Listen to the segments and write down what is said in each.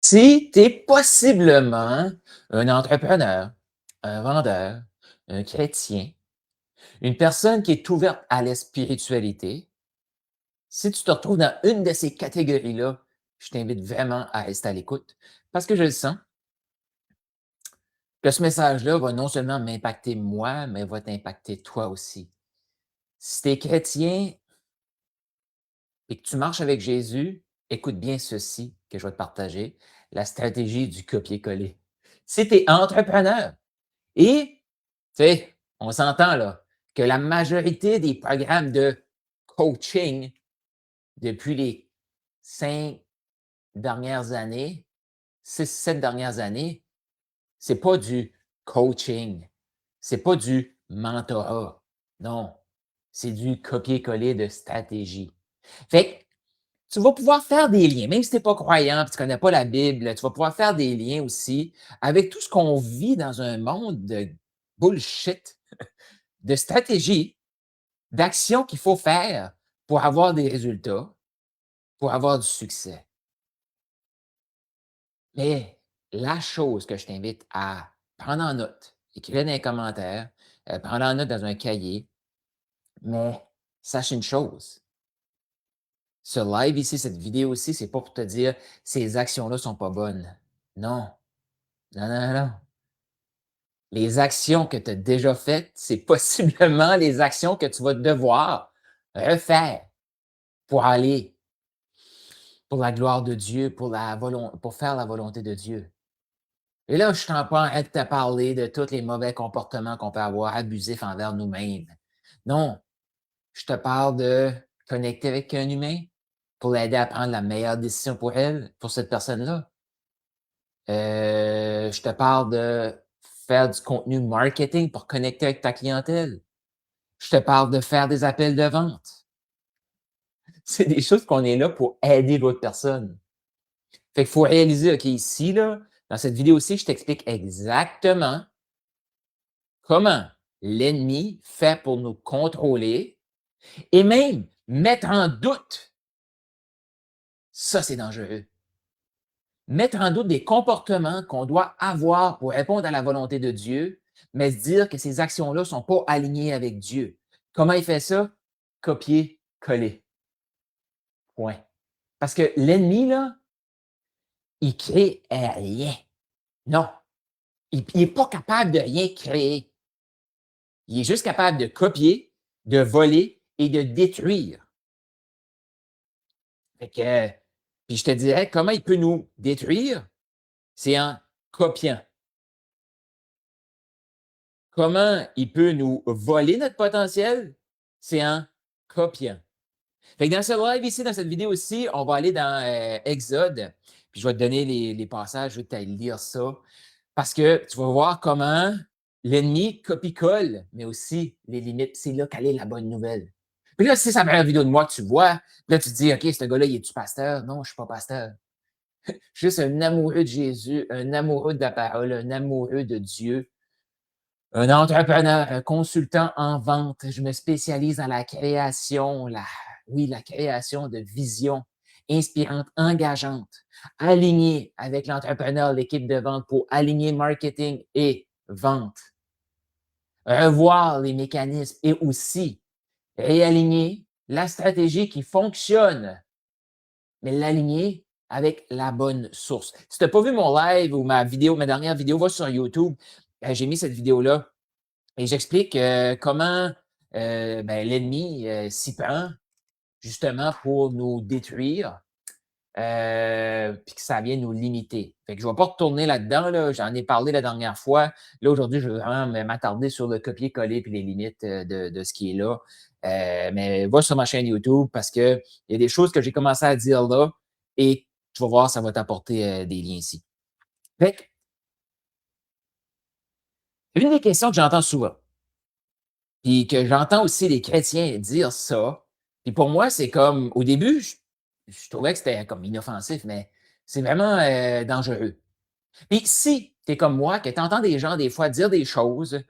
Si tu es possiblement un entrepreneur, un vendeur, un chrétien, une personne qui est ouverte à la spiritualité, si tu te retrouves dans une de ces catégories-là, je t'invite vraiment à rester à l'écoute parce que je le sens que ce message-là va non seulement m'impacter moi, mais va t'impacter toi aussi. Si tu es chrétien et que tu marches avec Jésus, écoute bien ceci que je vais te partager, la stratégie du copier-coller. Si tu es entrepreneur, et, tu sais, on s'entend là, que la majorité des programmes de coaching depuis les 5 dernières années, 6, 7 dernières années, c'est pas du coaching, c'est pas du mentorat. Non, c'est du copier-coller de stratégie. Fait que tu vas pouvoir faire des liens, même si tu n'es pas croyant, puis tu ne connais pas la Bible, tu vas pouvoir faire des liens aussi avec tout ce qu'on vit dans un monde de bullshit, de stratégies, d'actions qu'il faut faire pour avoir des résultats, pour avoir du succès. Mais la chose que je t'invite à prendre en note, écrire dans les commentaires, prendre en note dans un cahier, mais sache une chose, ce live ici, cette vidéo ici, c'est pas pour te dire ces actions-là sont pas bonnes. Non, non, non, non, non. Les actions que tu as déjà faites, c'est possiblement les actions que tu vas devoir refaire pour aller pour la gloire de Dieu, pour faire la volonté de Dieu. Et là, je ne suis pas en train de te parler de tous les mauvais comportements qu'on peut avoir abusifs envers nous-mêmes. Non, je te parle de connecter avec un humain pour l'aider à prendre la meilleure décision pour elle, pour cette personne-là. Je te parle de faire du contenu marketing pour connecter avec ta clientèle. Je te parle de faire des appels de vente. C'est des choses qu'on est là pour aider l'autre personne. Fait qu'il faut réaliser, OK, ici, là, dans cette vidéo-ci, je t'explique exactement comment l'ennemi fait pour nous contrôler et même mettre en doute. Ça, c'est dangereux. Mettre en doute des comportements qu'on doit avoir pour répondre à la volonté de Dieu, mais se dire que ces actions-là ne sont pas alignées avec Dieu. Comment il fait ça? Copier, coller. Point. Parce que l'ennemi, là, il crée rien. Non, il n'est pas capable de rien créer. Il est juste capable de copier, de voler et de détruire. Fait que, puis je te dirais, comment il peut nous détruire? C'est en copiant. Comment il peut nous voler notre potentiel? C'est en copiant. Fait que dans ce live ici, dans cette vidéo ici, on va aller dans Exode, puis je vais te donner les passages, je vais te lire ça, parce que tu vas voir comment l'ennemi copie-colle, mais aussi les limites. C'est là qu'elle est la bonne nouvelle. Puis là, si ça fait une vidéo de moi que tu vois, puis là, tu te dis, OK, ce gars-là, il est-tu pasteur? Non, je ne suis pas pasteur. Je suis juste un amoureux de Jésus, un amoureux de la parole, un amoureux de Dieu, un entrepreneur, un consultant en vente. Je me spécialise dans la création, oui, la création de visions inspirantes, engageantes, alignées avec l'entrepreneur, l'équipe de vente pour aligner marketing et vente. Revoir les mécanismes et aussi réaligner la stratégie qui fonctionne, mais l'aligner avec la bonne source. Si tu n'as pas vu mon live ou ma dernière vidéo, va sur YouTube. J'ai mis cette vidéo-là et j'explique comment l'ennemi s'y prend justement pour nous détruire, puis que ça vient nous limiter. Fait que je ne vais pas retourner là-dedans, là, j'en ai parlé la dernière fois. Là, aujourd'hui, je veux vraiment m'attarder sur le copier-coller puis les limites de ce qui est là. Mais va sur ma chaîne YouTube parce qu'il y a des choses que j'ai commencé à dire là et tu vas voir, ça va t'apporter des liens ici. Fait que, une des questions que j'entends souvent, puis que j'entends aussi les chrétiens dire ça. Puis pour moi, c'est comme, au début, je trouvais que c'était comme inoffensif, mais c'est vraiment dangereux. Puis si tu es comme moi, que tu entends des gens des fois dire des choses,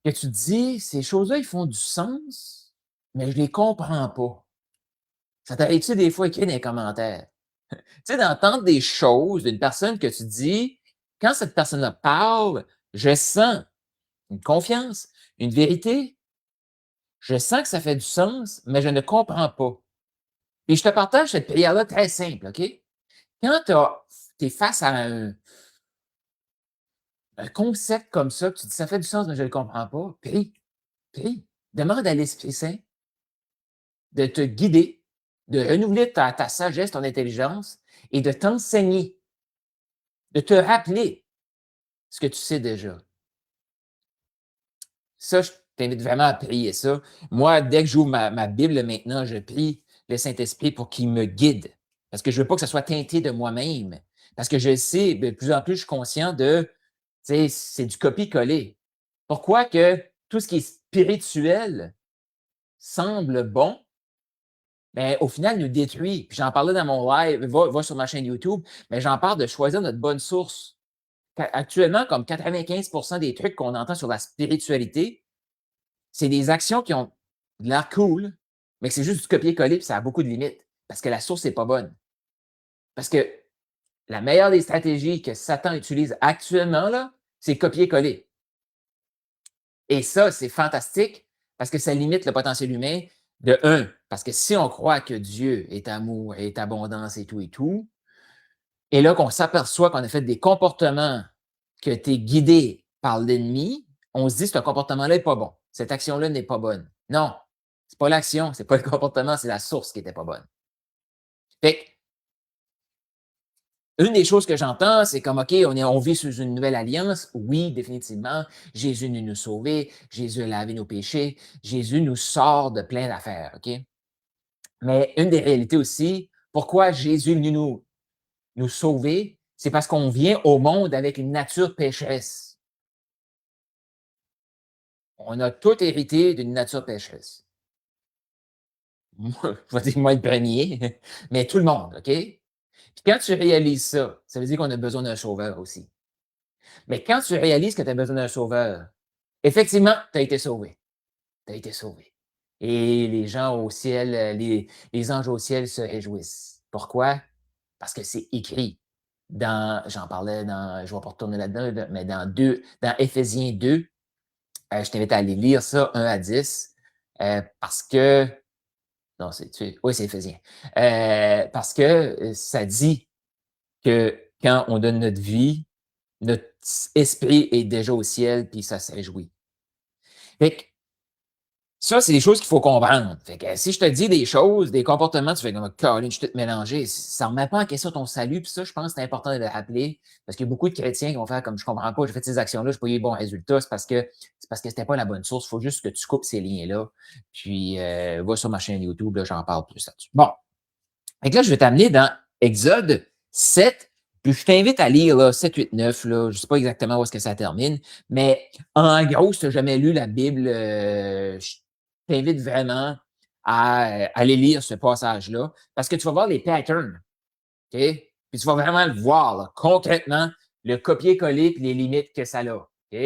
que tu te dis, ces choses-là, ils font du sens, mais je les comprends pas. Ça t'arrive-tu des fois écrit dans les commentaires? Tu sais, d'entendre des choses d'une personne que tu dis, quand cette personne-là parle, je sens une confiance, une vérité, je sens que ça fait du sens, mais je ne comprends pas. Et je te partage cette prière-là très simple, OK? Quand tu es face à un concept comme ça, que tu dis: «Ça fait du sens, mais je ne le comprends pas», prie, prie. Demande à l'Esprit Saint de te guider, de renouveler ta sagesse, ton intelligence et de t'enseigner, de te rappeler ce que tu sais déjà. Ça, je t'invite vraiment à prier ça. Moi, dès que j'ouvre ma Bible maintenant, je prie le Saint-Esprit pour qu'il me guide. Parce que je veux pas que ça soit teinté de moi-même. Parce que je sais, de plus en plus, je suis conscient de, tu sais, c'est du copier-coller. Pourquoi que tout ce qui est spirituel semble bon, mais au final nous détruit. Puis j'en parlais dans mon live, va sur ma chaîne YouTube, mais j'en parle de choisir notre bonne source. Actuellement, comme 95% des trucs qu'on entend sur la spiritualité, c'est des actions qui ont de l'air cool, mais que c'est juste du copier-coller, puis ça a beaucoup de limites, parce que la source n'est pas bonne. Parce que la meilleure des stratégies que Satan utilise actuellement, là, c'est copier-coller. Et ça, c'est fantastique parce que ça limite le potentiel humain de un. Parce que si on croit que Dieu est amour, est abondance et tout, et là qu'on s'aperçoit qu'on a fait des comportements que tu es guidé par l'ennemi, on se dit ce comportement-là n'est pas bon. Cette action-là n'est pas bonne. Non, c'est pas l'action, c'est pas le comportement, c'est la source qui était pas bonne. Fait que, une des choses que j'entends, c'est comme, OK, on vit sous une nouvelle alliance. Oui, définitivement. Jésus est venu nous sauver. Jésus a lavé nos péchés. Jésus nous sort de plein d'affaires, OK? Mais une des réalités aussi, pourquoi Jésus est venu nous sauver, c'est parce qu'on vient au monde avec une nature pécheresse. On a tout hérité d'une nature pécheresse. Moi, je vais dire moi le premier, mais tout le monde, OK? Puis quand tu réalises ça, ça veut dire qu'on a besoin d'un sauveur aussi. Mais quand tu réalises que tu as besoin d'un sauveur, effectivement, tu as été sauvé. Tu as été sauvé. Et les gens au ciel, les anges au ciel se réjouissent. Pourquoi? Parce que c'est écrit j'en parlais je ne vais pas retourner là-dedans, mais dans Éphésiens 2, je t'invite à aller lire ça, 1 à 10, parce que, non, oui, c'est Éphésiens. Parce que ça dit que quand on donne notre vie, notre esprit est déjà au ciel, puis ça se réjouit. Fait que ça, c'est des choses qu'il faut comprendre. Fait que si je te dis des choses, des comportements, tu fais comme Colin, je suis tout mélangé. Ça ne remet pas en question ton salut. Puis ça, je pense que c'est important de le rappeler. Parce qu'il y a beaucoup de chrétiens qui vont faire comme je comprends pas, j'ai fait ces actions-là, je n'ai pas eu les bons résultats. C'est parce que c'était pas la bonne source. Il faut juste que tu coupes ces liens-là. Puis va sur ma chaîne YouTube, là, j'en parle plus là-dessus. Bon. Fait que là, je vais t'amener dans Exode 7. Puis je t'invite à lire là, 7, 8, 9. Là. Je ne sais pas exactement où est-ce que ça termine. Mais en gros, si tu n'as jamais lu la Bible, je t'invite vraiment à aller lire ce passage-là parce que tu vas voir les patterns. OK? Puis tu vas vraiment le voir là, concrètement, le copier-coller et les limites que ça a. OK?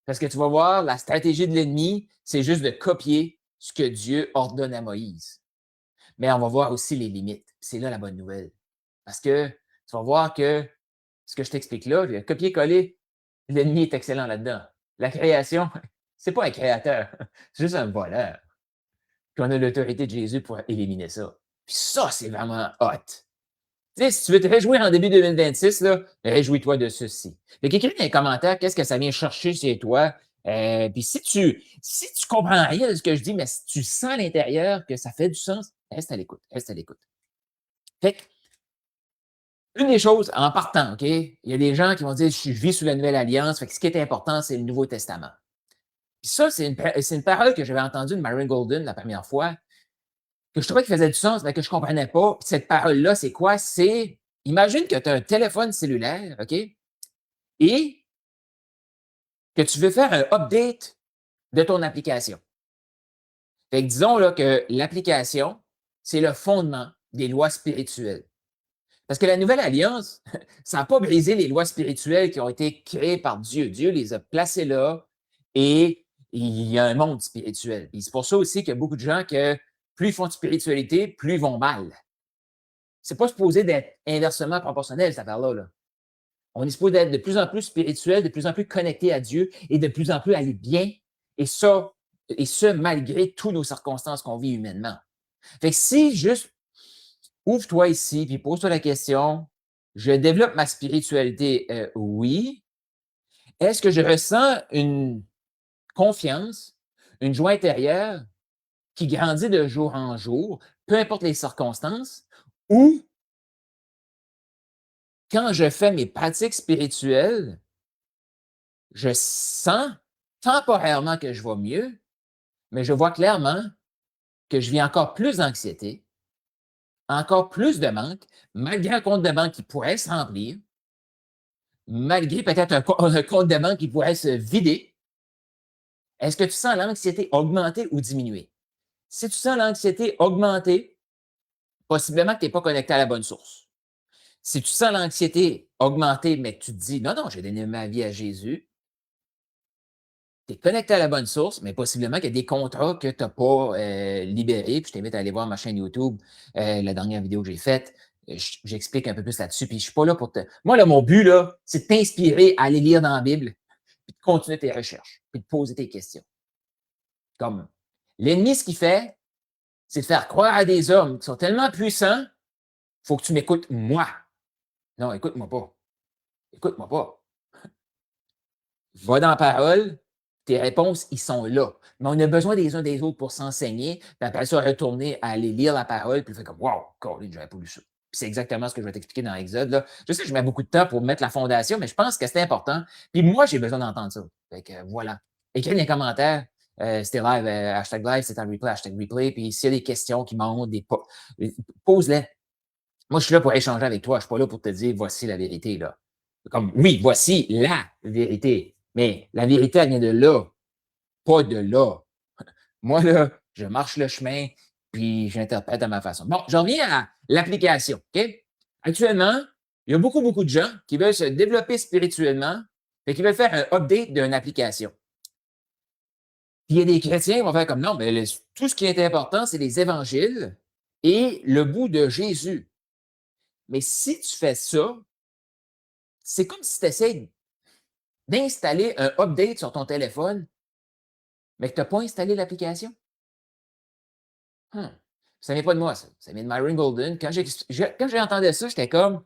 Parce que tu vas voir, la stratégie de l'ennemi, c'est juste de copier ce que Dieu ordonne à Moïse. Mais on va voir aussi les limites. C'est là la bonne nouvelle. Parce que tu vas voir que ce que je t'explique là, le copier-coller, l'ennemi est excellent là-dedans. La création, c'est pas un créateur, c'est juste un voleur. Puis on a l'autorité de Jésus pour éliminer ça. Puis ça, c'est vraiment hot. Tu sais, si tu veux te réjouir en début 2026, là, réjouis-toi de ceci. Fait qu'écris dans les commentaires qu'est-ce que ça vient chercher chez toi. Puis si tu comprends rien de ce que je dis, mais si tu sens à l'intérieur que ça fait du sens, reste à l'écoute, reste à l'écoute. Fait que, une des choses, en partant, OK, il y a des gens qui vont dire je vis sous la nouvelle alliance, fait que ce qui est important, c'est le Nouveau Testament. Puis ça, c'est une parole que j'avais entendue de Mary Golden la première fois, que je trouvais qui faisait du sens, mais que je ne comprenais pas. Puis cette parole-là, c'est quoi? C'est, imagine que tu as un téléphone cellulaire, OK? Et que tu veux faire un update de ton application. Fait que disons là, que l'application, c'est le fondement des lois spirituelles. Parce que la nouvelle alliance, ça n'a pas brisé les lois spirituelles qui ont été créées par Dieu. Dieu les a placées là et il y a un monde spirituel. Et c'est pour ça aussi qu'il y a beaucoup de gens que plus ils font de spiritualité, plus ils vont mal. c'est pas supposé d'être inversement proportionnel, cette affaire-là. Là. On est supposé être de plus en plus spirituel, de plus en plus connecté à Dieu et de plus en plus aller bien. Et ça, et ce, malgré toutes nos circonstances qu'on vit humainement. Fait que si juste ouvre-toi ici, puis pose-toi la question, je développe ma spiritualité, oui. Est-ce que je ressens une confiance, une joie intérieure qui grandit de jour en jour, peu importe les circonstances, ou quand je fais mes pratiques spirituelles, je sens temporairement que je vais mieux, mais je vois clairement que je vis encore plus d'anxiété, encore plus de manque, malgré un compte de banque qui pourrait se remplir, malgré peut-être un compte de banque qui pourrait se vider. Est-ce que tu sens l'anxiété augmenter ou diminuer? Si tu sens l'anxiété augmenter, possiblement que tu n'es pas connecté à la bonne source. Si tu sens l'anxiété augmenter, mais que tu te dis, non, non, j'ai donné ma vie à Jésus, tu es connecté à la bonne source, mais possiblement qu'il y a des contrats que tu n'as pas libérés. Puis je t'invite à aller voir ma chaîne YouTube, la dernière vidéo que j'ai faite. J'explique un peu plus là-dessus. Puis je suis pas là pour te. Moi, là, mon but, là, c'est de t'inspirer à aller lire dans la Bible, puis de continuer tes recherches, puis de poser tes questions. Comme l'ennemi, ce qu'il fait, c'est de faire croire à des hommes qui sont tellement puissants, il faut que tu m'écoutes moi. Non, écoute-moi pas. Écoute-moi pas. Va dans la parole, tes réponses, ils sont là. Mais on a besoin des uns des autres pour s'enseigner, puis après ça, retourner à aller lire la parole, puis faire comme Wow, Colin, j'avais pas lu ça. Puis c'est exactement ce que je vais t'expliquer dans Exode. Là. Je sais que je mets beaucoup de temps pour mettre la fondation, mais je pense que c'est important. Puis moi, j'ai besoin d'entendre ça. Fait que voilà. Écris dans les commentaires. C'était live, hashtag live, c'est un replay, hashtag replay. Puis s'il y a des questions qui montent, pose-les. Moi, je suis là pour échanger avec toi. Je ne suis pas là pour te dire voici la vérité. Là. Comme oui, voici la vérité. Mais la vérité, elle vient de là, pas de là. Moi, là, je marche le chemin, puis j'interprète à ma façon. Bon, j'en reviens à l'application. OK? Actuellement, il y a beaucoup, beaucoup de gens qui veulent se développer spirituellement et qui veulent faire un update d'une application. Puis il y a des chrétiens qui vont faire comme non, mais tout ce qui est important, c'est les évangiles et le bout de Jésus. Mais si tu fais ça, c'est comme si tu essaies d'installer un update sur ton téléphone, mais que tu n'as pas installé l'application. Ça vient pas de moi, ça. Ça vient de Myron Golden. Quand j'ai entendu ça, j'étais comme,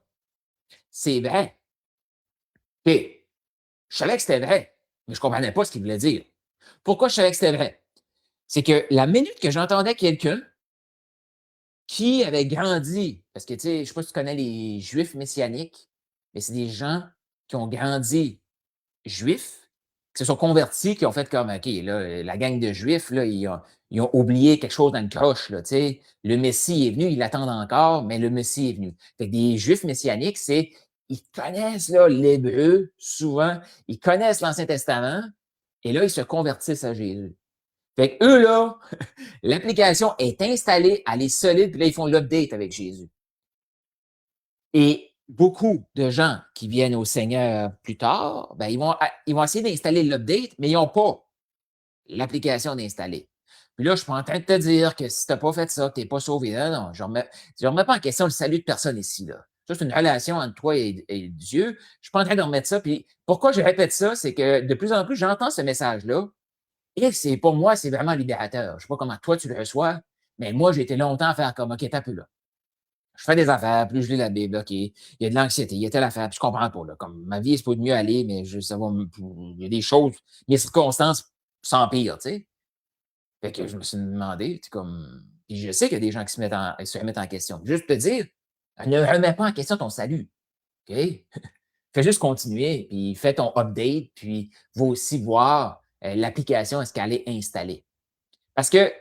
c'est vrai. OK. Je savais que c'était vrai, mais je ne comprenais pas ce qu'il voulait dire. Pourquoi je savais que c'était vrai? C'est que la minute que j'entendais quelqu'un qui avait grandi, parce que, tu sais, je ne sais pas si tu connais les Juifs messianiques, mais c'est des gens qui ont grandi juifs, qui se sont convertis, qui ont fait comme, OK, là, la gang de juifs, là, ils ont oublié quelque chose dans le croche, là, tu sais. Le Messie est venu, ils l'attendent encore, mais le Messie est venu. Fait que des juifs messianiques, ils connaissent, là, l'hébreu, souvent, ils connaissent l'Ancien Testament, et là, ils se convertissent à Jésus. Fait que eux, là, l'application est installée, elle est solide, puis là, ils font l'update avec Jésus. Et beaucoup de gens qui viennent au Seigneur plus tard, ben, ils vont essayer d'installer l'update, mais ils n'ont pas l'application d'installer. Puis là, je suis pas en train de te dire que si tu n'as pas fait ça, tu n'es pas sauvé. Non, non, je ne remets pas en question le salut de personne ici. Là. Ça, c'est une relation entre toi et Dieu. Je ne suis pas en train de remettre ça. Puis pourquoi je répète ça, c'est que de plus en plus, j'entends ce message-là. Et c'est pour moi, c'est vraiment libérateur. Je ne sais pas comment toi tu le reçois, mais moi, j'ai été longtemps à faire comme OK, t'as peu là. Je fais des affaires, plus je lis la Bible, OK. Il y a de l'anxiété, il y a telle affaire, puis je comprends pas. Là, comme ma vie, c'est pas de mieux aller, mais ça va, il y a des choses, mes circonstances s'empirent, tu sais. Fait que je me suis demandé, tu comme. Puis je sais qu'il y a des gens qui se remettent en question. Juste te dire, ne remets pas en question ton salut. OK? Fais juste continuer, puis fais ton update, puis va aussi voir l'application, est-ce qu'elle est installée. Parce que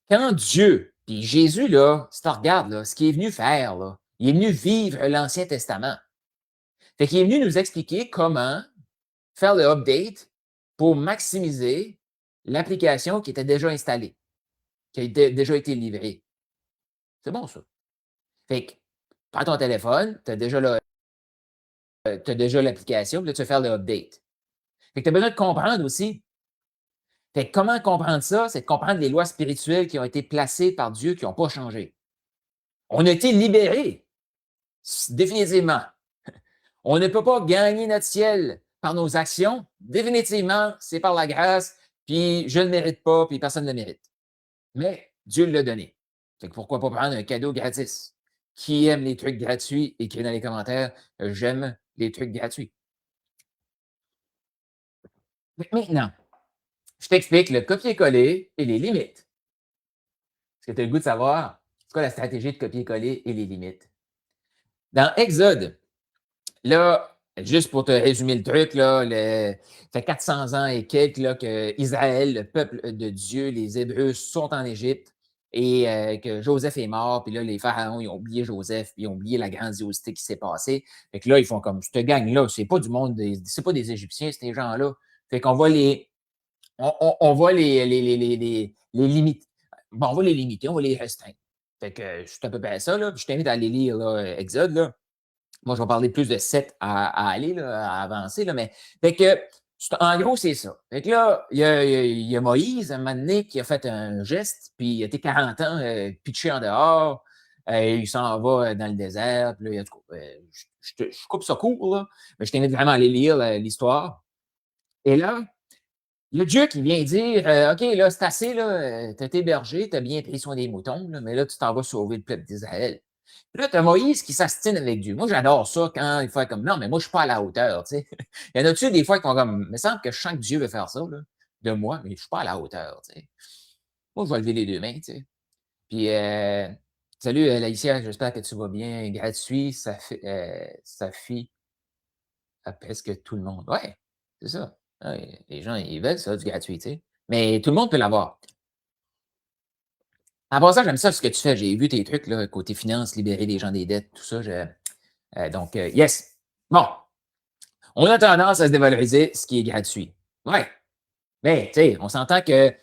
quand Dieu, puis Jésus, là, si tu regardes, là, ce qu'il est venu faire, là, il est venu vivre l'Ancien Testament. Fait qu'il est venu nous expliquer comment faire le update pour maximiser l'application qui était déjà installée, qui a déjà été livrée. C'est bon, ça. Fait que, prends ton téléphone, tu as déjà l'application, puis là, tu vas faire le update. Fait que tu as besoin de comprendre aussi. Fait que comment comprendre ça? C'est de comprendre les lois spirituelles qui ont été placées par Dieu, qui n'ont pas changé. On a été libérés Définitivement. On ne peut pas gagner notre ciel par nos actions. Définitivement, c'est par la grâce, puis je ne le mérite pas, puis personne ne le mérite. Mais Dieu l'a donné. Fait que pourquoi pas prendre un cadeau gratis? Qui aime les trucs gratuits? Écrit dans les commentaires, j'aime les trucs gratuits. Maintenant, je t'explique le copier-coller et les limites. Est-ce que tu as le goût de savoir c'est quoi la stratégie de copier-coller et les limites? Dans Exode, là, juste pour te résumer le truc, là, ça fait 400 ans et quelques là, que Israël, le peuple de Dieu, les Hébreux sont en Égypte et que Joseph est mort, puis là, les pharaons, ils ont oublié Joseph, puis ils ont oublié la grandiosité qui s'est passée. Fait que là, ils font comme, cette gang-là, c'est pas du monde, c'est pas des Égyptiens, ces gens-là. Fait qu'on va on va les limiter. Bon, on va les limiter, on va les restreindre. Fait que c'est à peu près ça, là. Puis je t'invite à aller lire là, Exode, là. Moi, je vais parler plus de 7 à aller, là, à avancer, là, mais fait que, en gros, c'est ça. Fait que là, il y a Moïse, un moment donné, qui a fait un geste, puis il a été 40 ans pitché en dehors. Il s'en va dans le désert. Puis là, en tout cas, je coupe ça court, là, mais je t'invite vraiment à aller lire l'histoire. Et là, le Dieu qui vient dire OK, là, c'est assez, là, tu été berger, tu as bien pris soin des moutons, là, mais là, tu t'en vas sauver le peuple d'Israël. Puis là, tu as Moïse qui s'astine avec Dieu. Moi, j'adore ça quand il fait comme non, mais moi, je ne suis pas à la hauteur. Tu sais. Il y en a-tu des fois qui font comme il me semble que je sens que Dieu veut faire ça là, de moi, mais je ne suis pas à la hauteur. Tu sais. Moi, je vais lever les deux mains. Tu sais. Puis, salut, Laïcia, j'espère que tu vas bien. Gratuit, ça fit à presque tout le monde. Ouais, c'est ça. Ouais, les gens, ils veulent ça, du gratuit, tu sais. Mais tout le monde peut l'avoir. En passant, j'aime ça ce que tu fais. J'ai vu tes trucs, là, côté finance, libérer les gens des dettes, tout ça. Donc, yes. Bon, on a tendance à se dévaloriser ce qui est gratuit. Ouais. Mais, tu sais, on s'entend que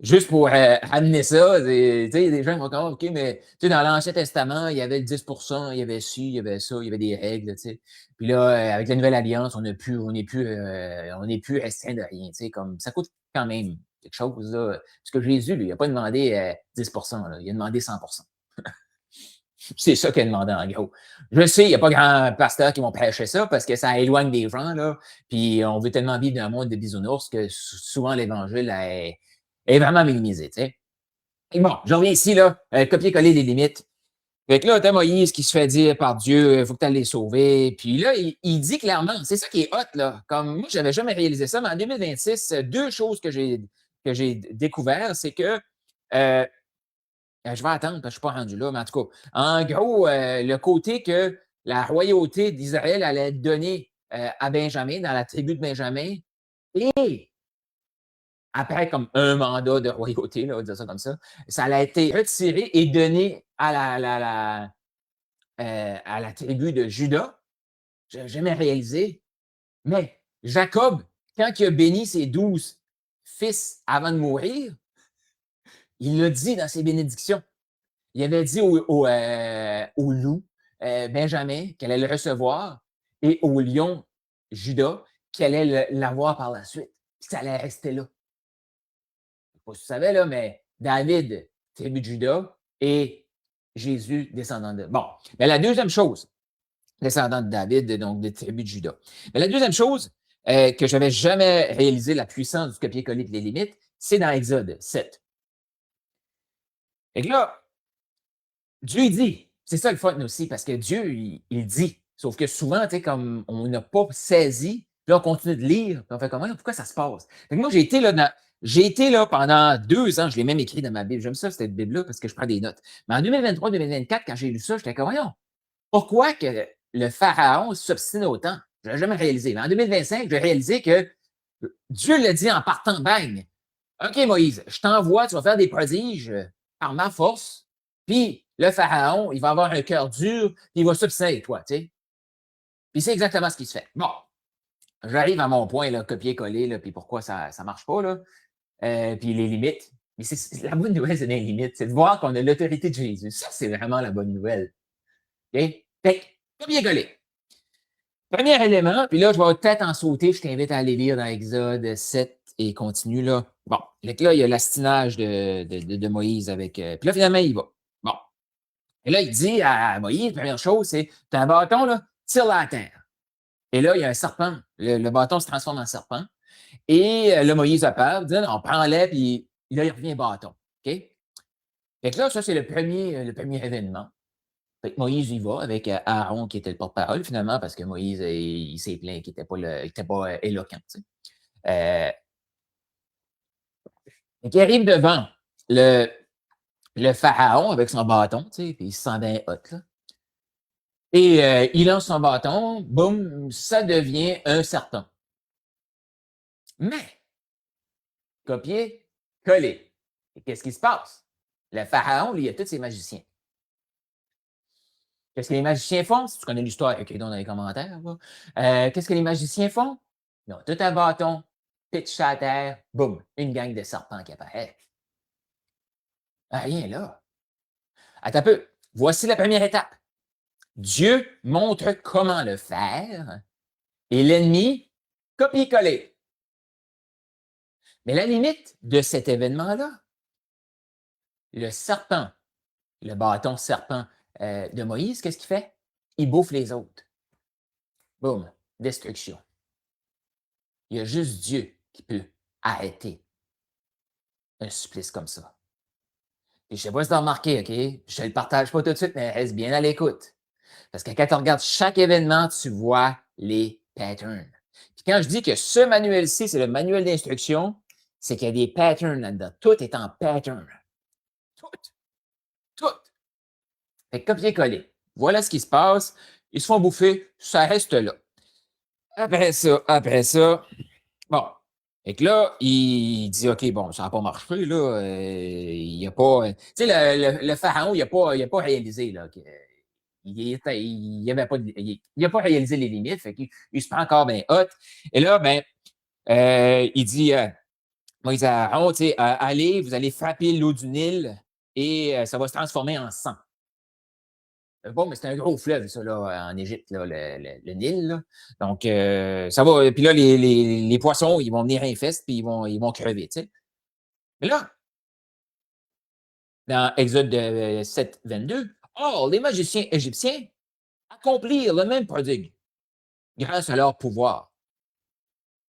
juste pour amener ça, tu sais, les gens vont dire, OK, mais tu sais, dans l'Ancien Testament, il y avait le 10%, il y avait ci, il y avait ça, il y avait des règles, tu sais. Puis là, avec la Nouvelle Alliance, on n'est plus restreint de rien, tu sais, comme ça coûte quand même quelque chose, là. Parce que Jésus, lui, il n'a pas demandé 10%, là, il a demandé 100%. C'est ça qu'il a demandé en gros. Je sais, il n'y a pas grand pasteur qui vont prêcher ça parce que ça éloigne des gens, là. Puis on veut tellement vivre dans un monde de bisounours que souvent l'Évangile est vraiment minimisé, tu sais. Et bon, je reviens ici, là, copier-coller des limites. Fait que là, t'as Moïse qui se fait dire par Dieu, il faut que tu ailles les sauver. Puis là, il dit clairement, c'est ça qui est hot, là. Comme moi, je n'avais jamais réalisé ça, mais en 2026, deux choses que j'ai découvert, c'est que je vais attendre parce que je ne suis pas rendu là, mais en tout cas, en gros, le côté que la royauté d'Israël allait être donnée à Benjamin, dans la tribu de Benjamin, et après comme un mandat de royauté, là, on va dire ça comme ça a été retiré et donné à la tribu de Juda. Je n'avais jamais réalisé. Mais Jacob, quand il a béni ses 12 fils avant de mourir, il l'a dit dans ses bénédictions. Il avait dit au loup, Benjamin, qu'elle allait le recevoir, et au lion, Judas, qu'elle allait l'avoir par la suite, puis ça allait rester là. Je ne sais pas si tu savais, là, mais David, tribu de Judas, et Jésus, descendant de. Bon, mais la deuxième chose, descendant de David, donc de tribu de Judas. Mais la deuxième chose que je n'avais jamais réalisé la puissance du copier-coller et les limites, c'est dans Exode 7. Et là, Dieu, il dit. C'est ça le fun aussi, parce que Dieu, il dit. Sauf que souvent, tu sais, comme on n'a pas saisi, puis là, on continue de lire, puis on fait comment, pourquoi ça se passe? Fait que moi, j'ai été là pendant 2 ans, je l'ai même écrit dans ma Bible. J'aime ça, cette Bible-là, parce que je prends des notes. Mais en 2023-2024, quand j'ai lu ça, j'étais comme, voyons, pourquoi que le Pharaon s'obstine autant? Je l'ai jamais réalisé. Mais en 2025, j'ai réalisé que Dieu l'a dit en partant, bang. OK, Moïse, je t'envoie, tu vas faire des prodiges par ma force, puis le Pharaon, il va avoir un cœur dur, puis il va s'obstiner avec toi, tu sais. Puis c'est exactement ce qui se fait. Bon, j'arrive à mon point, là, copier-coller, là, puis pourquoi ça ne marche pas, là, puis les limites. Mais la bonne nouvelle, c'est les limites. C'est de voir qu'on a l'autorité de Jésus. Ça, c'est vraiment la bonne nouvelle. OK? Fait que, copier-coller. Premier élément, puis là, je vais peut-être en sauter, je t'invite à aller lire dans Exode 7 et continue là. Bon, là, il y a l'astinage de Moïse avec. Puis là, finalement, il va. Bon. Et là, il dit à Moïse, première chose, c'est, tu as un bâton, là, tire-la à terre. Et là, il y a un serpent. Le bâton se transforme en serpent. Et là, Moïse a peur, dit, on prend-le, puis là, il revient bâton. OK? Fait que là, ça, c'est le premier événement. Fait que Moïse y va avec Aaron, qui était le porte-parole, finalement, parce que Moïse, il s'est plaint qu'il n'était pas éloquent. Tu sais. Donc, il arrive devant le, le pharaon avec son bâton, tu sais, puis il se sent bien hot, là. Et il lance son bâton, boum, ça devient un serpent. Mais, copier, coller. Et qu'est-ce qui se passe? Le pharaon, lui, il a tous ses magiciens. Qu'est-ce que les magiciens font? Si tu connais l'histoire, écris donc dans les commentaires. Qu'est-ce que les magiciens font? Ils ont tout un bâton, pitch à terre, boum, une gang de serpents qui apparaît. Ah, rien là. Attends un peu. Voici la première étape. Dieu montre comment le faire et l'ennemi copie-coller. Mais la limite de cet événement-là, le serpent, le bâton serpent de Moïse, qu'est-ce qu'il fait? Il bouffe les autres. Boum, destruction. Il y a juste Dieu qui peut arrêter un supplice comme ça. Et je ne sais pas si tu as remarqué, OK? Je ne le partage pas tout de suite, mais reste bien à l'écoute. Parce que quand tu regardes chaque événement, tu vois les patterns. Puis quand je dis que ce manuel-ci, c'est le manuel d'instruction, c'est qu'il y a des patterns là-dedans. Tout est en pattern. Tout. Tout. Fait que copier-coller. Voilà ce qui se passe. Ils se font bouffer, ça reste là. Après ça, bon. Et que là, il dit, OK, bon, ça n'a pas marché, là. Il n'y a pas. Tu sais, le pharaon, il a pas réalisé, là. Il avait pas, il a pas réalisé les limites. Fait qu'il se prend encore bien hot. Et là, ben, il dit, Moïse à Aaron, tu sais, allez, vous allez frapper l'eau du Nil et ça va se transformer en sang. Bon, mais c'est un gros fleuve, ça, là, en Égypte, là, le Nil. Là. Donc, ça va. Puis là, les poissons, ils vont venir infestes, puis ils vont crever, tu sais. Mais là, dans Exode 7, 22, or, les magiciens égyptiens accomplirent le même prodigue grâce à leur pouvoir.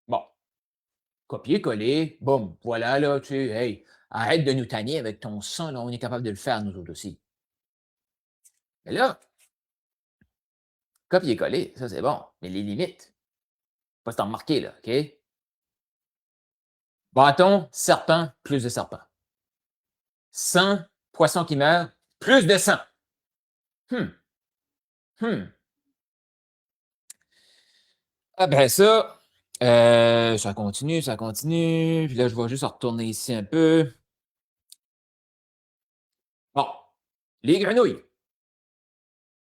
Bon, copier-coller, boum, voilà, là, tu sais, hey, arrête de nous tanner avec ton sang, là, on est capable de le faire, nous autres aussi. Mais là, copier-coller, ça, c'est bon, mais les limites, pas se t'en remarquer, là, OK? Bâton, serpent, plus de serpents. Sang, poisson qui meurt, plus de sang. Hmm, hmm. Après ça, ça continue, ça continue. Puis là, je vais juste retourner ici un peu. Bon, les grenouilles.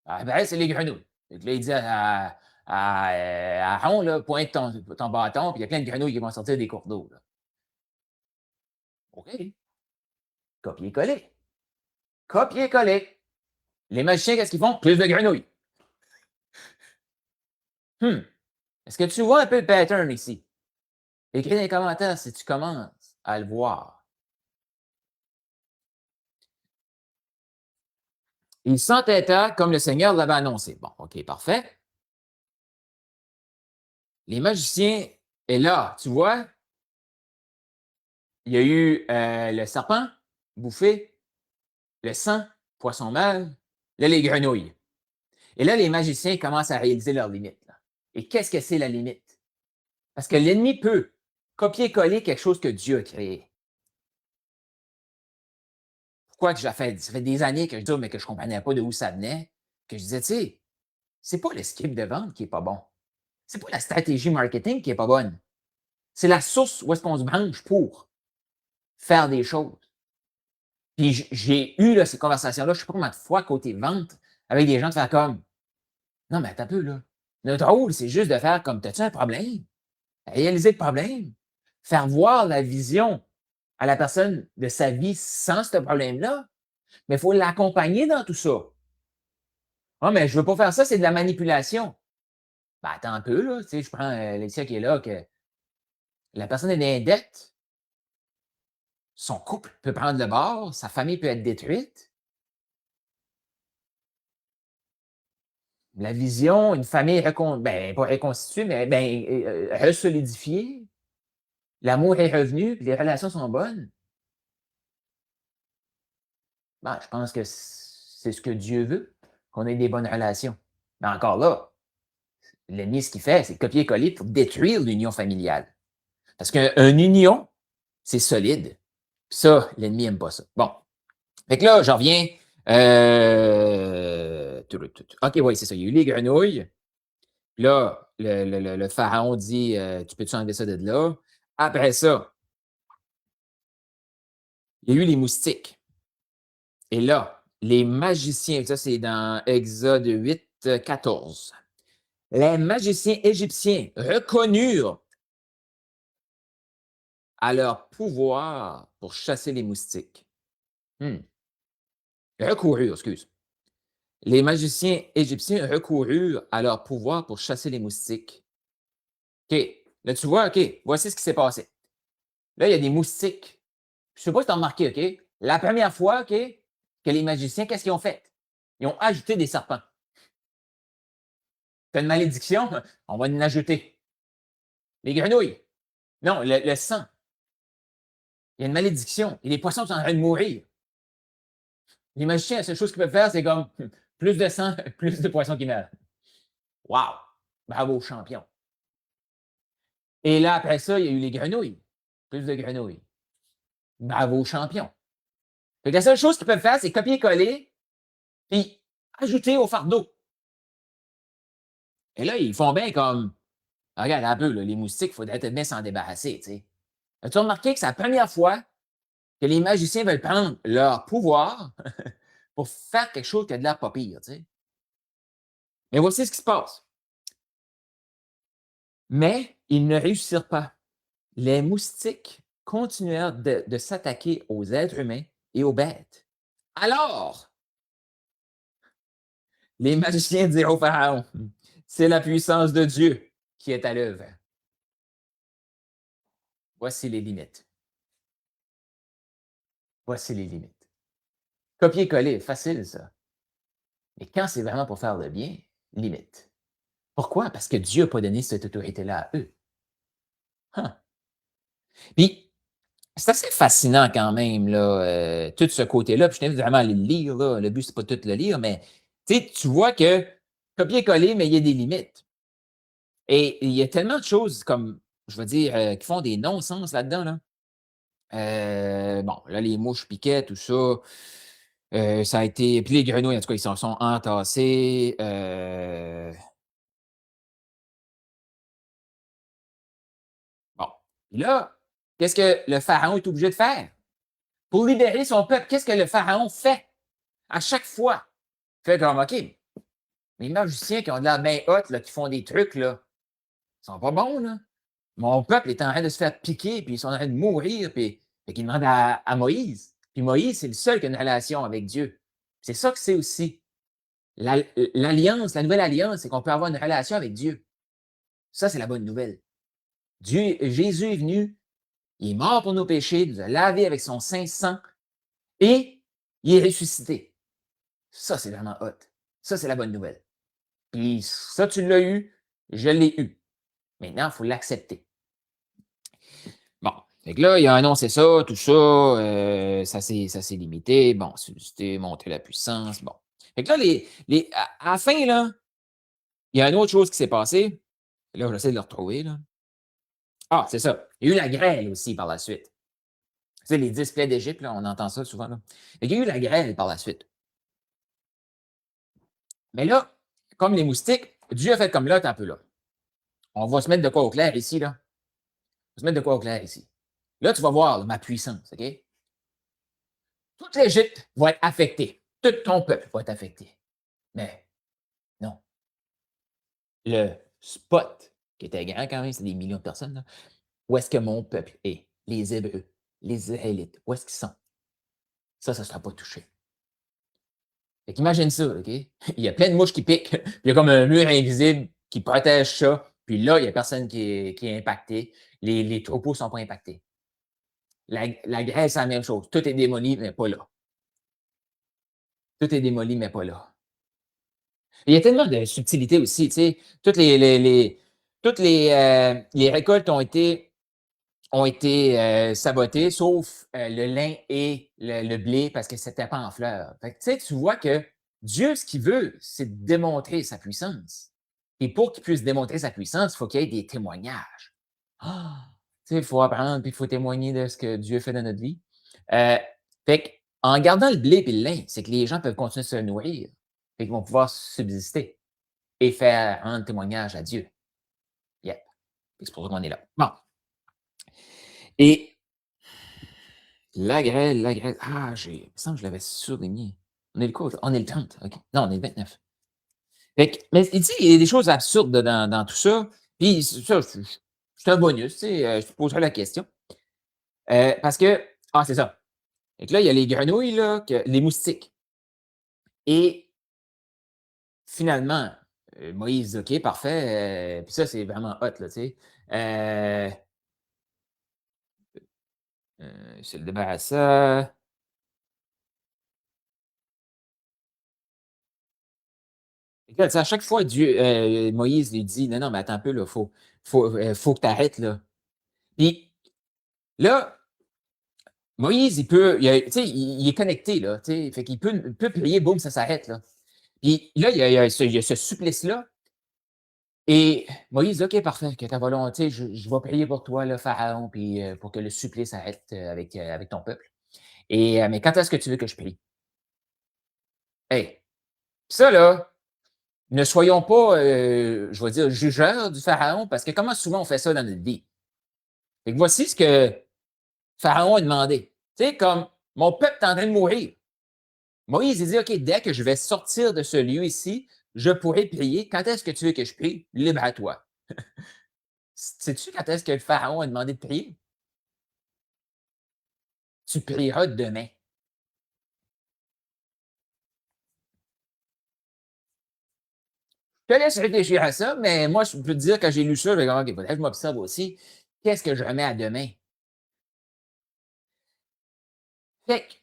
Ah ben, c'est les grenouilles. Fait que là, il dit à Aaron, là, pointe ton bâton, puis il y a plein de grenouilles qui vont sortir des cours d'eau. Là. OK. Copier-coller. Copier-coller. Les magiciens, qu'est-ce qu'ils font? Plus de grenouilles. Hmm. Est-ce que tu vois un peu le pattern ici? Écris dans les commentaires si tu commences à le voir. Il s'entêta comme le Seigneur l'avait annoncé. Bon, OK, parfait. Les magiciens, et là, tu vois, il y a eu le serpent bouffé, le sang, poisson mâle, là, les grenouilles. Et là, les magiciens commencent à réaliser leurs limites. Là. Et qu'est-ce que c'est la limite? Parce que l'ennemi peut copier-coller quelque chose que Dieu a créé. Pourquoi que ça fait des années que je dis, mais que je ne comprenais pas de où ça venait, que je disais, tu sais, c'est pas le script de vente qui est pas bon. C'est pas la stratégie marketing qui est pas bonne. C'est la source où est-ce qu'on se branche pour faire des choses. Puis j'ai eu là, ces conversations-là, je ne sais pas combien de fois côté vente, avec des gens de faire comme non, mais attends un peu, là. Notre rôle, c'est juste de faire comme t'as-tu un problème? Réaliser le problème, faire voir la vision à la personne de sa vie sans ce problème-là, mais il faut l'accompagner dans tout ça. Ah, mais je veux pas faire ça, c'est de la manipulation. Ben, attends un peu, là. Tu sais, je prends Laetitia qui est là, que la personne est dans dette, son couple peut prendre le bord, sa famille peut être détruite. La vision, une famille pas reconstituée, mais resolidifiée. L'amour est revenu, puis les relations sont bonnes. Ben, je pense que c'est ce que Dieu veut, qu'on ait des bonnes relations. Mais encore là, l'ennemi, ce qu'il fait, c'est copier-coller pour détruire l'union familiale. Parce qu'une union, c'est solide. Ça, l'ennemi n'aime pas ça. Bon. Fait que là, j'en reviens. OK, oui, c'est ça. Il y a eu les grenouilles. Là, le pharaon dit Tu peux-tu enlever ça de là? Après ça, il y a eu les moustiques. Et là, les magiciens, ça c'est dans Exode 8, 14. Les magiciens égyptiens reconnurent à leur pouvoir pour chasser les moustiques. Hmm. Recoururent, excuse. Les magiciens égyptiens recoururent à leur pouvoir pour chasser les moustiques. OK. Là, tu vois, OK, voici ce qui s'est passé. Là, il y a des moustiques. Je ne sais pas si tu as remarqué, OK? La première fois, OK, que les magiciens, qu'est-ce qu'ils ont fait? Ils ont ajouté des serpents. Tu as une malédiction, on va en ajouter. Les grenouilles. Non, le sang. Il y a une malédiction. Et les poissons sont en train de mourir. Les magiciens, la seule chose qu'ils peuvent faire, c'est comme plus de sang, plus de poissons qui meurent. Wow! Bravo, champion. Et là, après ça, il y a eu les grenouilles. Plus de grenouilles. Bravo, champion. Fait que la seule chose qu'ils peuvent faire, c'est copier-coller, puis ajouter au fardeau. Et là, ils font bien comme, regarde un peu, là, les moustiques, il faudrait bien s'en débarrasser. T'sais. As-tu remarqué que c'est la première fois que les magiciens veulent prendre leur pouvoir pour faire quelque chose qui a de l'air pas pire. T'sais. Mais voici ce qui se passe. Mais ils ne réussirent pas. Les moustiques continuèrent de s'attaquer aux êtres humains et aux bêtes. Alors, les magiciens dirent au Pharaon, c'est la puissance de Dieu qui est à l'œuvre. Voici les limites. Voici les limites. Copier-coller, facile ça. Mais quand c'est vraiment pour faire le bien, limite. Pourquoi? Parce que Dieu n'a pas donné cette autorité-là à eux. Huh. Puis, c'est assez fascinant quand même, là, tout ce côté-là. Puis je t'invite vraiment à aller le lire. Là. Le but, c'est pas tout le lire, mais tu vois que copier-coller, mais il y a des limites. Et il y a tellement de choses comme, je veux dire, qui font des non-sens là-dedans. Là. Bon, là, les mouches piquaient, tout ça. Ça a été. Puis les grenouilles, en tout cas, ils s'en sont entassés. Bon. Là, qu'est-ce que le pharaon est obligé de faire? Pour libérer son peuple, qu'est-ce que le pharaon fait? À chaque fois, il fait comme, OK, les magiciens qui ont de la main haute, là, qui font des trucs, là, ils sont pas bons, là. Mon peuple est en train de se faire piquer, puis ils sont en train de mourir, puis fait qu'il demande à Moïse. Puis Moïse, c'est le seul qui a une relation avec Dieu. C'est ça que c'est aussi. L'alliance, la nouvelle alliance, c'est qu'on peut avoir une relation avec Dieu. Ça, c'est la bonne nouvelle. Dieu, Jésus est venu, il est mort pour nos péchés, il nous a lavé avec son saint sang, et il est ressuscité. Ça, c'est vraiment hot. Ça, c'est la bonne nouvelle. Puis ça, tu l'as eu, je l'ai eu. Maintenant, il faut l'accepter. Bon, fait que là, il a annoncé ça, tout ça, ça s'est limité. Bon, susciter, monter la puissance, bon. Fait que là, à la fin, là, il y a une autre chose qui s'est passée. Là, j'essaie de le retrouver, là. Ah, c'est ça. Il y a eu la grêle aussi par la suite. Tu sais, les 10 plaies d'Égypte, là, on entend ça souvent, là. Fait qu'il y a eu la grêle par la suite. Mais là, comme les moustiques, Dieu a fait comme là, t'es un peu là. On va se mettre de quoi au clair ici, là. On va se mettre de quoi au clair ici. Là, tu vas voir là, ma puissance, OK? Toute l'Égypte va être affectée. Tout ton peuple va être affecté. Mais non. Le spot, qui était grand quand même, c'est des millions de personnes, là, où est-ce que mon peuple est? Les Hébreux, les Israélites, où est-ce qu'ils sont? Ça ne sera pas touché. Fait qu'imagine ça, OK? Il y a plein de mouches qui piquent, puis il y a comme un mur invisible qui protège ça, puis là, il n'y a personne qui est impacté. Les troupeaux ne sont pas impactés. La Grèce, c'est la même chose. Tout est démoli, mais pas là. Tout est démoli, mais pas là. Il y a tellement de subtilités aussi, tu sais. Toutes les récoltes ont été sabotées, sauf le lin et le blé parce que c'était pas en fleurs. Fait que, tu sais, tu vois que Dieu, ce qu'il veut, c'est démontrer sa puissance. Et pour qu'il puisse démontrer sa puissance, il faut qu'il y ait des témoignages. Ah! Tu sais, il faut apprendre, puis il faut témoigner de ce que Dieu fait dans notre vie. Euh, Fait que, en gardant le blé et le lin, c'est que les gens peuvent continuer de se nourrir. Fait qu'ils vont pouvoir subsister et faire un témoignage à Dieu. Yep. C'est pour ça qu'on est là. Bon. Et la grêle, la grêle. Ah, il me semble que je l'avais surligné. On est le quoi? On est le 30. OK. Non, on est le 29. Fait que, mais tu sais, il y a des choses absurdes dans tout ça. Puis ça, c'est un bonus, tu sais, je te poserai la question. Parce que, ah, c'est ça. Fait que là, il y a les grenouilles, là, les moustiques. Et finalement, Moïse, OK, parfait. Puis ça, c'est vraiment hot, là, tu sais. Euh, se le débarrassa. Écoute, à chaque fois, Moïse lui dit: «Non, non, mais attends un peu, là, faut que tu arrêtes, là». Puis là, Moïse, tu sais, il est connecté, là, tu sais, fait qu'il peut prier, boum, ça s'arrête, là. Puis là, il y a ce supplice-là et Moïse dit: «OK, parfait, que ta volonté, je vais prier pour toi, là, Pharaon, puis pour que le supplice arrête, avec ton peuple. Mais quand est-ce que tu veux que je prie?» Hey, ça, là, ne soyons pas, je vais dire, jugeurs du Pharaon, parce que comment souvent on fait ça dans notre vie? Fait que voici ce que Pharaon a demandé. Tu sais, comme mon peuple est en train de mourir. Moïse il dit: OK, dès que je vais sortir de ce lieu ici, je pourrai prier. Quand est-ce que tu veux que je prie? Libre à toi. Sais-tu quand est-ce que le Pharaon a demandé de prier? Tu prieras demain. Je te laisse réfléchir à ça, mais moi, je peux te dire, quand j'ai lu ça, je vais dire: OK, faudrait que je m'observe aussi. Qu'est-ce que je remets à demain? Fait que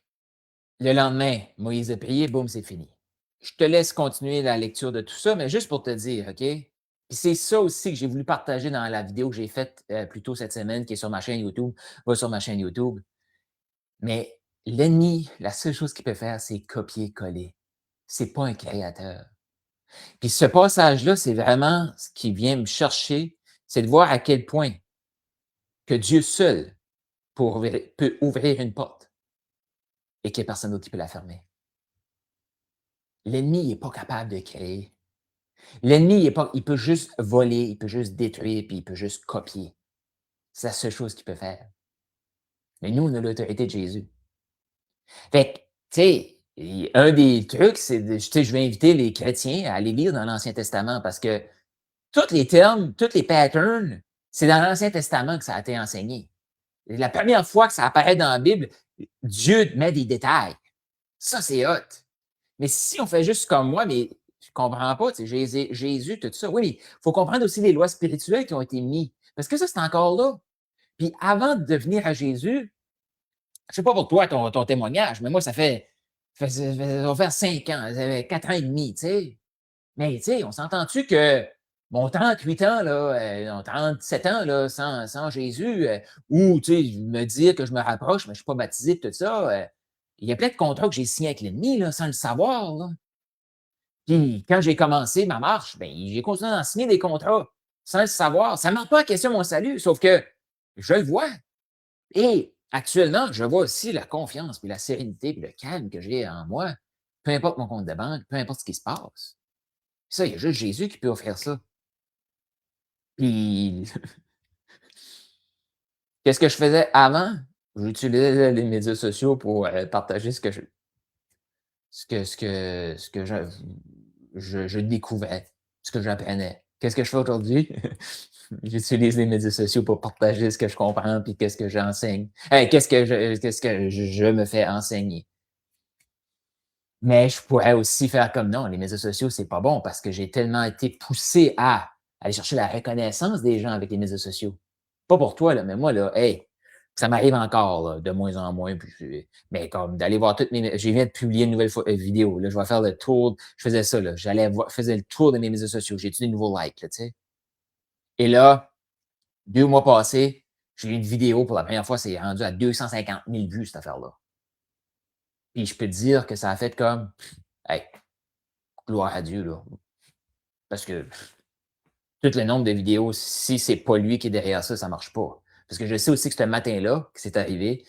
le lendemain, Moïse a prié, boum, c'est fini. Je te laisse continuer la lecture de tout ça, mais juste pour te dire, OK? Puis c'est ça aussi que j'ai voulu partager dans la vidéo que j'ai faite plus tôt cette semaine, qui est sur ma chaîne YouTube. Va sur ma chaîne YouTube. Mais l'ennemi, la seule chose qu'il peut faire, c'est copier-coller. C'est pas un créateur. Puis ce passage-là, c'est vraiment ce qui vient me chercher, c'est de voir à quel point que Dieu seul peut ouvrir une porte et qu'il n'y a personne d'autre qui peut la fermer. L'ennemi n'est pas capable de créer. L'ennemi, il peut juste voler, il peut juste détruire, puis il peut juste copier. C'est la seule chose qu'il peut faire. Mais nous, on a l'autorité de Jésus. Fait que, tu sais, un des trucs, c'est de, tu sais, je vais inviter les chrétiens à aller lire dans l'Ancien Testament parce que tous les termes, tous les patterns, c'est dans l'Ancien Testament que ça a été enseigné. La première fois que ça apparaît dans la Bible, Dieu met des détails. Ça, c'est hot. Mais si on fait juste comme moi, mais je comprends pas, tu sais, Jésus, tout ça. Oui, mais il faut comprendre aussi les lois spirituelles qui ont été mises. Parce que ça, c'est encore là. Puis avant de venir à Jésus, je sais pas pour toi, ton témoignage, mais moi, ça va faire 5 ans, ça fait 4 ans et demi, tu sais. Mais tu sais, on s'entend-tu que mon 38 ans, là, 37 ans, là, sans Jésus, ou tu sais, me dire que je me rapproche, mais je ne suis pas baptisé, tout ça, il y a plein de contrats que j'ai signés avec l'ennemi, là, sans le savoir, là. Puis quand j'ai commencé ma marche, ben, j'ai continué d'en signer des contrats sans le savoir. Ça ne remet pas en question mon salut, sauf que je le vois. Et actuellement, je vois aussi la confiance, puis la sérénité, puis le calme que j'ai en moi, peu importe mon compte de banque, peu importe ce qui se passe. Ça, il y a juste Jésus qui peut offrir ça. Puis, qu'est-ce que je faisais avant? J'utilisais les médias sociaux pour partager ce que je découvrais, ce que j'apprenais. Qu'est-ce que je fais aujourd'hui? J'utilise les médias sociaux pour partager ce que je comprends puis qu'est-ce que j'enseigne. Qu'est-ce que je me fais enseigner. Mais je pourrais aussi faire comme non, les médias sociaux, c'est pas bon parce que j'ai tellement été poussé à aller chercher la reconnaissance des gens avec les médias sociaux. Pas pour toi, là, mais moi, là, hey, Ça m'arrive encore, là, de moins en moins, puis mais comme d'aller voir toutes mes je viens de publier une nouvelle vidéo, là, je vais faire le tour je faisais ça, là, j'allais voir faisais le tour de mes médias sociaux, j'ai-tu des nouveaux likes, là, tu sais? Et là, 2 mois passés, j'ai eu une vidéo pour la première fois, c'est rendu à 250 000 vues, cette affaire-là. Puis je peux te dire que ça a fait comme, hey, gloire à Dieu, là, parce que tout le nombre de vidéos, si c'est pas lui qui est derrière ça, ça marche pas. Parce que je sais aussi que ce matin-là, que c'est arrivé,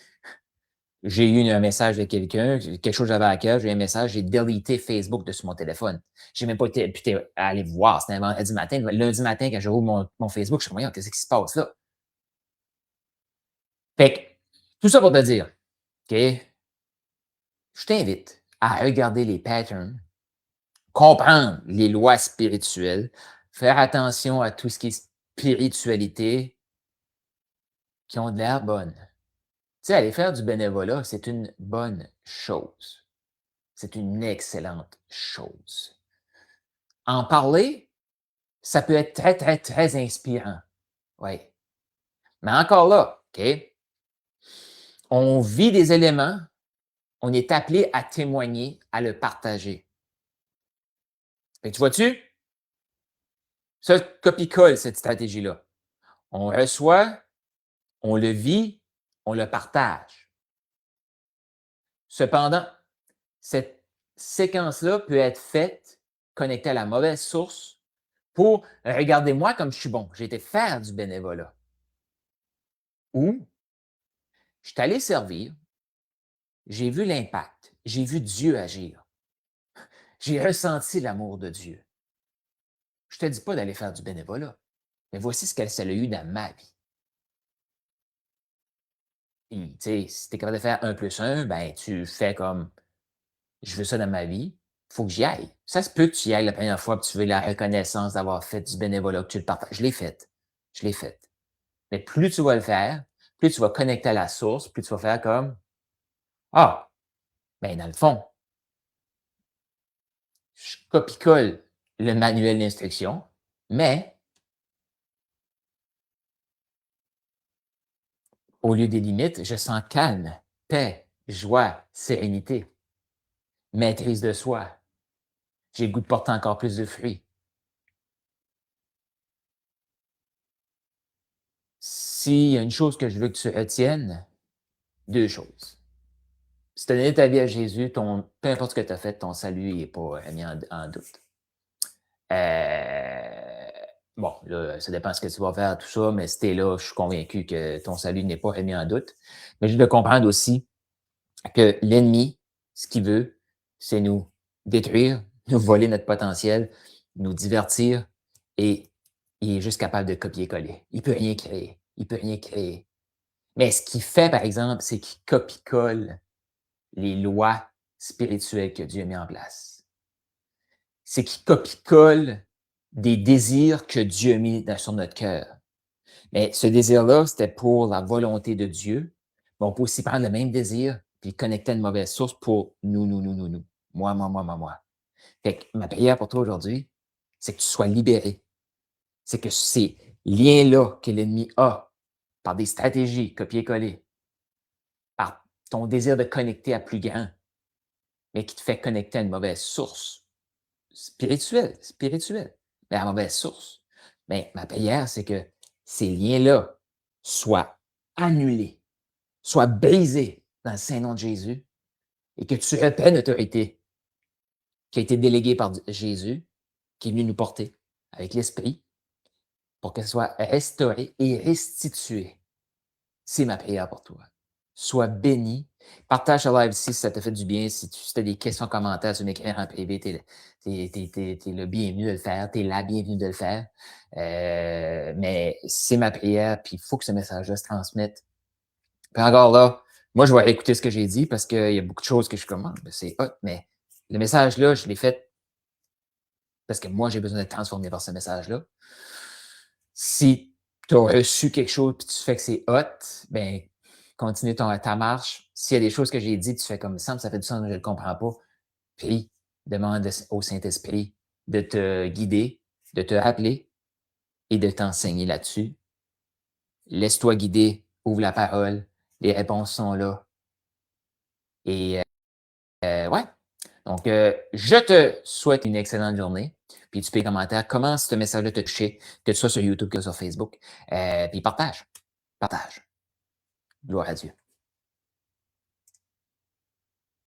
j'ai eu un message de quelqu'un, quelque chose que j'avais à cœur, j'ai eu un message, j'ai délité Facebook de sur mon téléphone. J'ai même pas été aller voir, c'était un vendredi matin. Lundi matin, quand je rouvre mon Facebook, je me dis: «Voyons, qu'est-ce qui se passe là?» Fait que, tout ça pour te dire, OK, je t'invite à regarder les patterns, comprendre les lois spirituelles, faire attention à tout ce qui est spiritualité qui ont de l'air bonnes. Tu sais, aller faire du bénévolat, c'est une bonne chose. C'est une excellente chose. En parler, ça peut être très, très, très inspirant. Oui. Mais encore là, OK, on vit des éléments, on est appelé à témoigner, à le partager. Fait que tu vois-tu? Ça copie-colle cette stratégie-là. On reçoit, on le vit, on le partage. Cependant, cette séquence-là peut être faite connectée à la mauvaise source pour regardez-moi comme je suis bon. J'ai été faire du bénévolat. Ou je suis allé servir, j'ai vu l'impact, j'ai vu Dieu agir, j'ai ressenti l'amour de Dieu. Je ne te dis pas d'aller faire du bénévolat, mais voici ce que ça a eu dans ma vie. Puis, tu sais, si tu es capable de faire 1 + 1, ben, tu fais comme je veux ça dans ma vie, il faut que j'y aille. Ça se peut que tu y ailles la première fois que tu veux la reconnaissance d'avoir fait du bénévolat, que tu le partages. Je l'ai fait. Je l'ai fait. Mais plus tu vas le faire, plus tu vas connecter à la source, plus tu vas faire comme ah, ben, dans le fond, je copie-colle le manuel d'instruction, mais au lieu des limites, je sens calme, paix, joie, sérénité, maîtrise de soi. J'ai le goût de porter encore plus de fruits. S'il y a une chose que je veux que tu retiennes, 2 choses. Si tu as donné ta vie à Jésus, peu importe ce que tu as fait, ton salut n'est pas mis en doute. Bon, là, ça dépend de ce que tu vas faire, tout ça, mais si tu es là, je suis convaincu que ton salut n'est pas remis en doute. Mais je de comprendre aussi que l'ennemi, ce qu'il veut, c'est nous détruire, nous voler notre potentiel, nous divertir et il est juste capable de copier-coller. Il peut rien créer. Il peut rien créer. Mais ce qu'il fait, par exemple, c'est qu'il copie-colle les lois spirituelles que Dieu a mis en place. C'est qu'il copie-colle des désirs que Dieu a mis sur notre cœur. Mais ce désir-là, c'était pour la volonté de Dieu. Mais on peut aussi prendre le même désir puis connecter à une mauvaise source pour nous. Moi. Fait que ma prière pour toi aujourd'hui, c'est que tu sois libéré. C'est que ces liens-là que l'ennemi a par des stratégies copier-coller, par ton désir de connecter à plus grand, mais qui te fait connecter à une mauvaise source spirituelle, mais à mauvaise source. Mais ma prière, c'est que ces liens-là soient annulés, soient brisés dans le Saint-Nom de Jésus et que tu reprennes l'autorité qui a été déléguée par Jésus, qui est venu nous porter avec l'Esprit pour qu'elle soit restaurée et restituée. C'est ma prière pour toi. Sois béni. Partage ce live ici si ça te fait du bien. Si tu as des questions, commentaires, tu m'écrire en privé, tu es le bienvenu de le faire. Tu es la bienvenue de le faire. Mais c'est ma prière, puis il faut que ce message-là se transmette. Puis encore là, moi, je vais écouter ce que j'ai dit parce qu'il y a beaucoup de choses que je commande. C'est hot, mais le message-là, je l'ai fait parce que moi, j'ai besoin d'être transformé par ce message-là. Si tu as reçu quelque chose et tu fais que c'est hot, ben continue ta marche. S'il y a des choses que j'ai dites, tu fais comme ça fait du sens, mais je ne le comprends pas. Puis, demande au Saint-Esprit de te guider, de te rappeler et de t'enseigner là-dessus. Laisse-toi guider, ouvre la parole, Les réponses sont là. Et ouais. Donc, je te souhaite une excellente journée. Puis tu peux commenter comment ce message-là t'a touché, que ce soit sur YouTube, que sur Facebook. Puis partage. Partage. Gloire à Dieu.